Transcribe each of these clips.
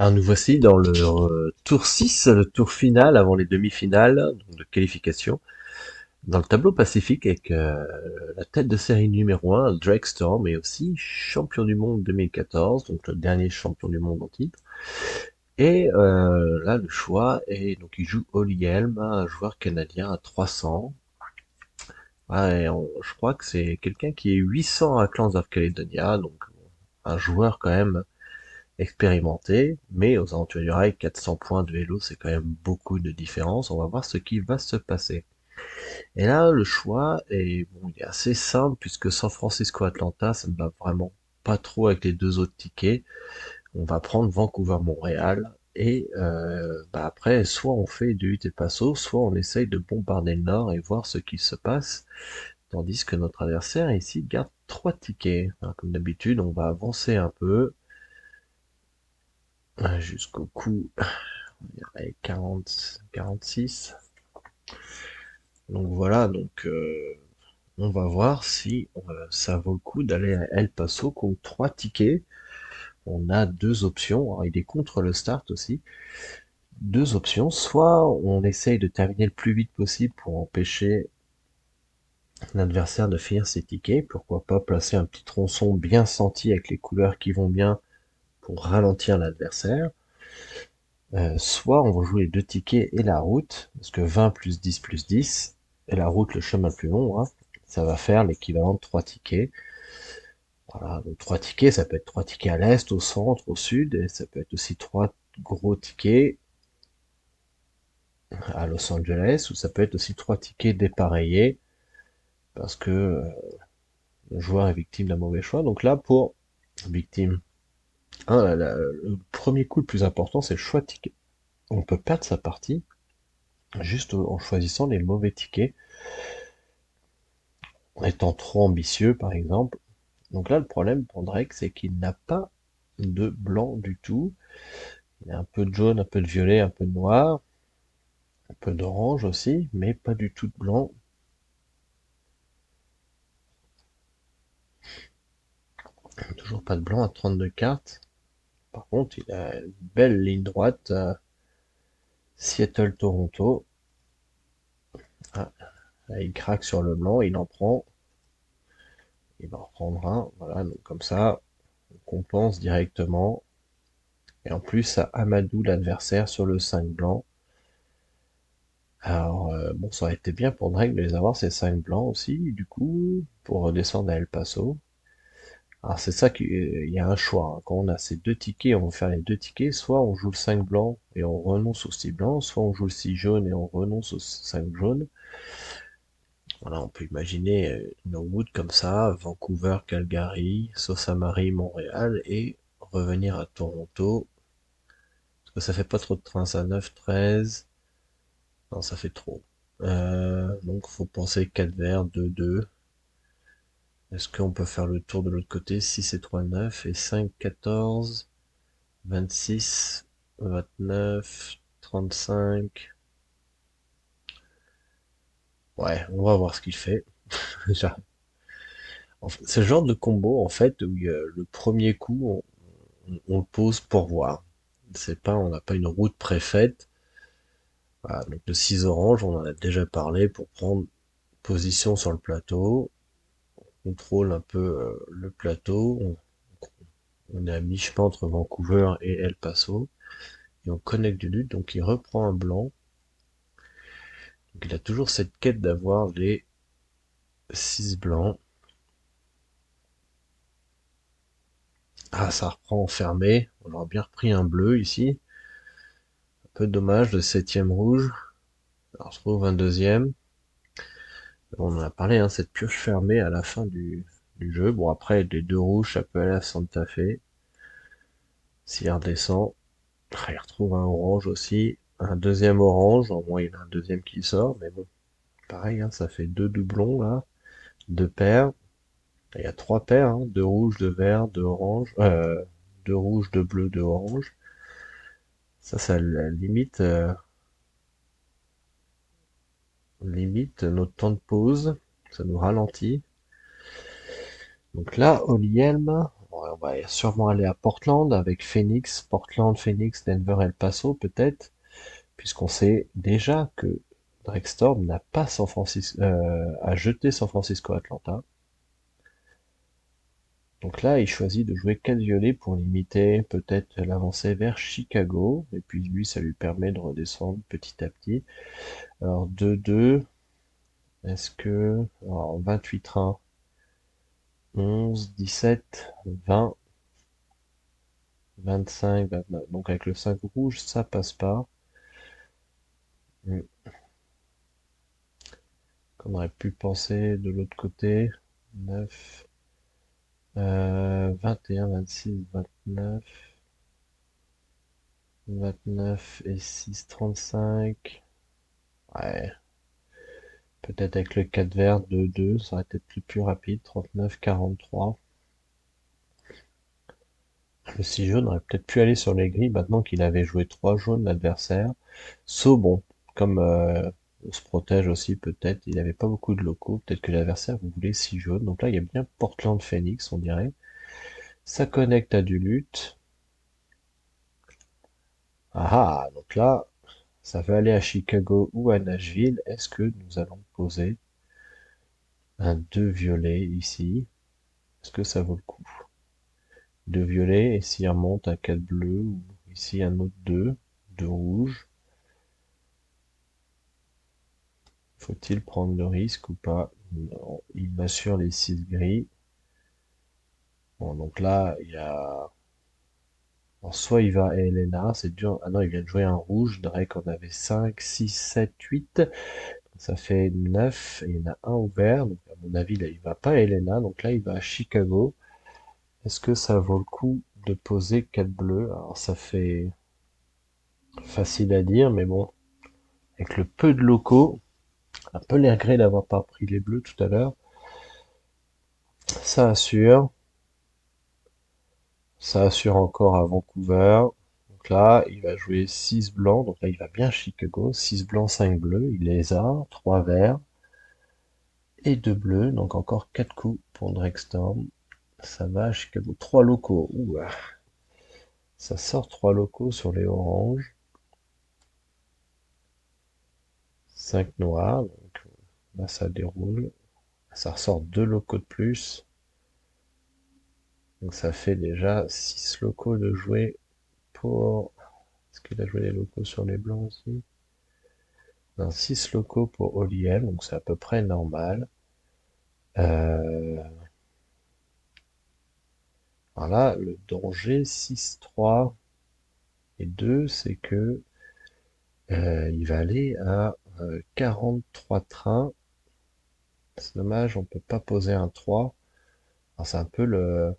Alors nous voici dans le tour 6, le tour final avant les demi-finales donc de qualification, dans le tableau Pacifique avec la tête de série numéro un, Drake Storm, et aussi champion du monde 2014, donc le dernier champion du monde en titre. Et là le choix est, donc il joue Holly Helm, un joueur canadien à 300. Ouais, je crois que c'est quelqu'un qui est 800 à Clans of Caledonia, donc un joueur quand même expérimenté, mais aux aventures du rail, 400 points de vélo, c'est quand même beaucoup de différence. On va voir ce qui va se passer. Et là, le choix est, bon, il est assez simple, puisque San Francisco-Atlanta, ça ne va vraiment pas trop avec les deux autres tickets. On va prendre Vancouver-Montréal, et après, soit on fait de huit et passo, soit on essaye de bombarder le nord et voir ce qui se passe, tandis que notre adversaire ici garde trois tickets. Alors, comme d'habitude, on va avancer un peu jusqu'au coup. Allez, 40, 46. Donc voilà, donc on va voir si ça vaut le coup d'aller à El Paso contre trois tickets. On a deux options. Alors, il est contre le start aussi. Deux options. Soit on essaye de terminer le plus vite possible pour empêcher l'adversaire de finir ses tickets. Pourquoi pas placer un petit tronçon bien senti avec les couleurs qui vont bien pour ralentir l'adversaire. Soit on va jouer les deux tickets et la route, parce que 20 plus 10, et la route, le chemin le plus long, hein, ça va faire l'équivalent de 3 tickets. Voilà, donc 3 tickets, ça peut être 3 tickets à l'est, au centre, au sud, et ça peut être aussi 3 gros tickets à Los Angeles, ou ça peut être aussi 3 tickets dépareillés, parce que le joueur est victime d'un mauvais choix. Donc là, pour victime, hein, le premier coup le plus important, c'est le choix de ticket. On peut perdre sa partie juste en choisissant les mauvais tickets, en étant trop ambitieux par exemple. Donc là le problème pour Drake c'est qu'il n'a pas de blanc du tout. Il a un peu de jaune, un peu de violet, un peu de noir, un peu d'orange aussi, mais pas du tout de blanc. Toujours pas de blanc à 32 cartes. Par contre il a une belle ligne droite, Seattle-Toronto. Ah, là, il craque sur le blanc, il en prend. Il va en reprendre un. Voilà, donc comme ça on compense directement. Et en plus ça Amadou l'adversaire sur le 5 blanc. Alors, bon, ça aurait été bien pour Drake de les avoir, ces 5 blancs aussi, du coup, pour redescendre à El Paso. Alors, c'est ça qu'il y a un choix, hein. Quand on a ces deux tickets, on va faire les deux tickets, soit on joue le 5 blanc et on renonce au 6 blanc, soit on joue le 6 jaune et on renonce au 5 jaune. Voilà, on peut imaginer une route comme ça, Vancouver, Calgary, Sault Ste. Marie, Montréal, et revenir à Toronto, parce que ça fait pas trop de trains, ça, 9, 13, non, ça fait trop. Donc, faut penser 4 verts, 2, 2. Est-ce qu'on peut faire le tour de l'autre côté? 6 et 3, 9, et 5, 14, 26, 29, 35. Ouais, on va voir ce qu'il fait. C'est le genre de combo, en fait, où le premier coup, on le pose pour voir. C'est pas, on n'a pas une route préfaite. Voilà, donc le 6 orange, on en a déjà parlé pour prendre position sur le plateau. On contrôle un peu le plateau. On est à mi-chemin entre Vancouver et El Paso. Et on connecte du lutte, donc il reprend un blanc. Donc il a toujours cette quête d'avoir les 6 blancs. Ah, ça reprend enfermé. On aurait bien repris un bleu ici. Un peu dommage, le septième rouge. Alors, on se trouve un deuxième. On en a parlé, hein, cette pioche fermée à la fin du jeu. Bon, après, les deux rouges, ça peut aller à Santa Fe. S'il redescend, il retrouve un orange aussi. Un deuxième orange. Au moins, il a un deuxième qui sort. Mais bon, pareil, hein, ça fait deux doublons, là. Deux paires. Il y a trois paires, hein, de rouge, de vert, de orange, de rouge, de bleu, de orange. Ça limite notre temps de pause. Ça nous ralentit. Donc là, Olielm, On va sûrement aller à Portland avec Phoenix, Portland, Phoenix, Denver, El Paso peut-être, puisqu'on sait déjà que Drextorm n'a pas San Francisco, a jeté San Francisco Atlanta. Donc là, il choisit de jouer 4 violets pour limiter peut-être l'avancée vers Chicago. Et puis lui, ça lui permet de redescendre petit à petit. Alors 2-2, est-ce que... Alors 28 trains, 11, 17, 20, 25, 29. Donc avec le 5 rouge, ça passe pas. Hmm. Qu'on aurait pu penser de l'autre côté. 9, 21, 26, 29, 29 et 6, 35. Ouais, peut-être avec le 4 vert, 2-2, ça aurait été plus rapide. 39, 43. Le 6 jaune aurait peut-être pu aller sur les grilles maintenant qu'il avait joué 3 jaunes l'adversaire. So bon, comme on se protège aussi peut-être, il n'avait pas beaucoup de locaux, peut-être que l'adversaire voulait 6 jaunes. Donc là il y a bien Portland Phoenix on dirait. Ça connecte à du lutte. Ah ah, donc là, ça va aller à Chicago ou à Nashville. Est-ce que nous allons poser un 2 violet ici? Est-ce que ça vaut le coup? 2 violets, et s'il remonte à 4 bleus, ou ici un autre 2, 2 rouges. Faut-il prendre le risque ou pas? Non, il m'assure les 6 gris. Bon, donc là, il y a... Alors, soit il va à Elena, c'est dur. Ah non, il vient de jouer un rouge. Drake, on avait 5, 6, 7, 8. Ça fait 9, et il y en a un ouvert. Donc, à mon avis, là, il va pas à Elena. Donc là, il va à Chicago. Est-ce que ça vaut le coup de poser 4 bleus? Alors, ça fait facile à dire, mais bon, avec le peu de locaux, un peu les regrets d'avoir pas pris les bleus tout à l'heure. Ça assure. Ça assure encore à Vancouver. Donc là, il va jouer 6 blancs. Donc là, il va bien Chicago. 6 blancs, 5 bleus. Il les a. 3 verts et 2 bleus. Donc encore 4 coups pour Drextorm. Ça va à Chicago. 3 locaux. Ouh, ça sort 3 locaux sur les oranges. 5 noirs. Donc là, ça déroule. Ça ressort 2 locaux de plus. Donc ça fait déjà 6 locaux de jouer pour... Est-ce qu'il a joué les locaux sur les blancs aussi? Non, 6 locaux pour Oliel, donc c'est à peu près normal. Euh, voilà, le danger 6, 3 et 2, c'est que il va aller à 43 trains. C'est dommage, on peut pas poser un 3. Alors, c'est un peu le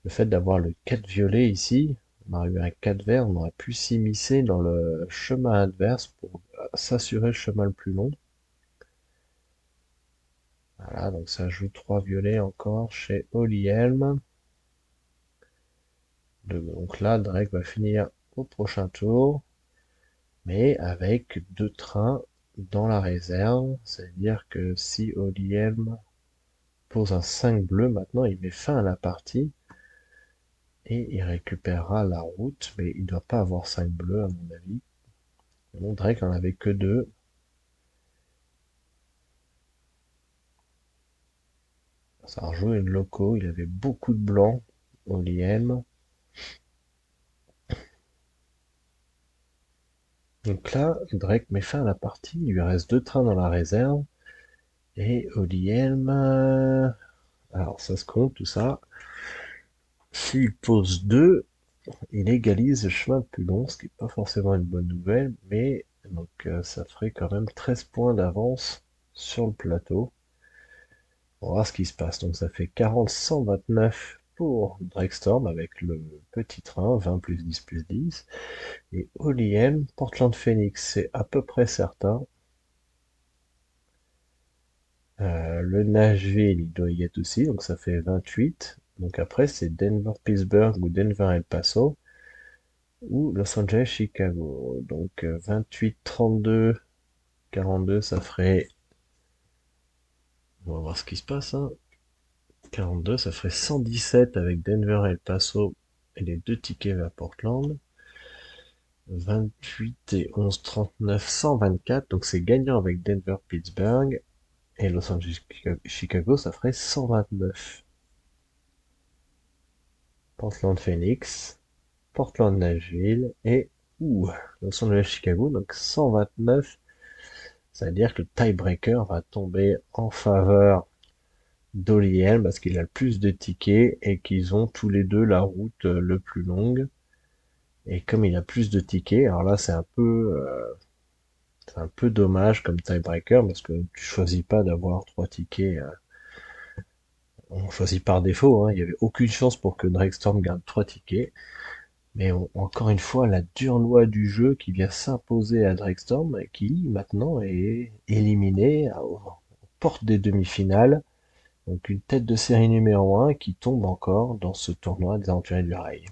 fait d'avoir le 4 violet ici. On aurait eu un 4 vert, on aurait pu s'immiscer dans le chemin adverse pour s'assurer le chemin le plus long. Voilà, donc ça joue 3 violets encore chez Olielm. Donc là, Drake va finir au prochain tour, mais avec 2 trains dans la réserve. C'est-à-dire que si Oliem pose un 5 bleu, maintenant il met fin à la partie et il récupérera la route, mais il ne doit pas avoir 5 bleus à mon avis. Bon, Drake en avait que 2. Ça a rejoué une loco, il avait beaucoup de blancs, Oliem. Donc là, Drake met fin à la partie, il lui reste 2 trains dans la réserve. Et Oliem, alors ça se compte tout ça. S'il pose 2, il égalise le chemin le plus long, ce qui n'est pas forcément une bonne nouvelle, mais donc ça ferait quand même 13 points d'avance sur le plateau. On va voir ce qui se passe. Donc ça fait 40-129 pour Drextorm avec le petit train, 20 plus 10 plus 10. Et Oliem, Portland Phoenix, c'est à peu près certain. Le Nashville, il doit y être aussi, donc ça fait 28. Donc après, c'est Denver-Pittsburgh ou Denver-El Paso ou Los Angeles-Chicago. Donc 28-32, 42, ça ferait... On va voir ce qui se passe, hein. 42, ça ferait 117 avec Denver et El Paso et les 2 tickets vers Portland. 28 et 11, 39, 124. Donc c'est gagnant avec Denver, Pittsburgh. Et Los Angeles, Chicago, ça ferait 129. Portland, Phoenix. Portland, Nashville. Et, Los Angeles, Chicago. Donc 129. Ça veut dire que le tiebreaker va tomber en faveur d'Oliel parce qu'il a le plus de tickets et qu'ils ont tous les deux la route le plus longue. Et comme il a plus de tickets, alors là c'est un peu dommage comme tiebreaker parce que tu choisis pas d'avoir 3 tickets. On choisit par défaut, hein. Il y avait aucune chance pour que Drake Storm garde 3 tickets. Mais encore une fois, la dure loi du jeu qui vient s'imposer à Drake Storm et qui maintenant est éliminé aux portes des demi-finales. Donc une tête de série numéro 1 qui tombe encore dans ce tournoi des aventuriers du rail.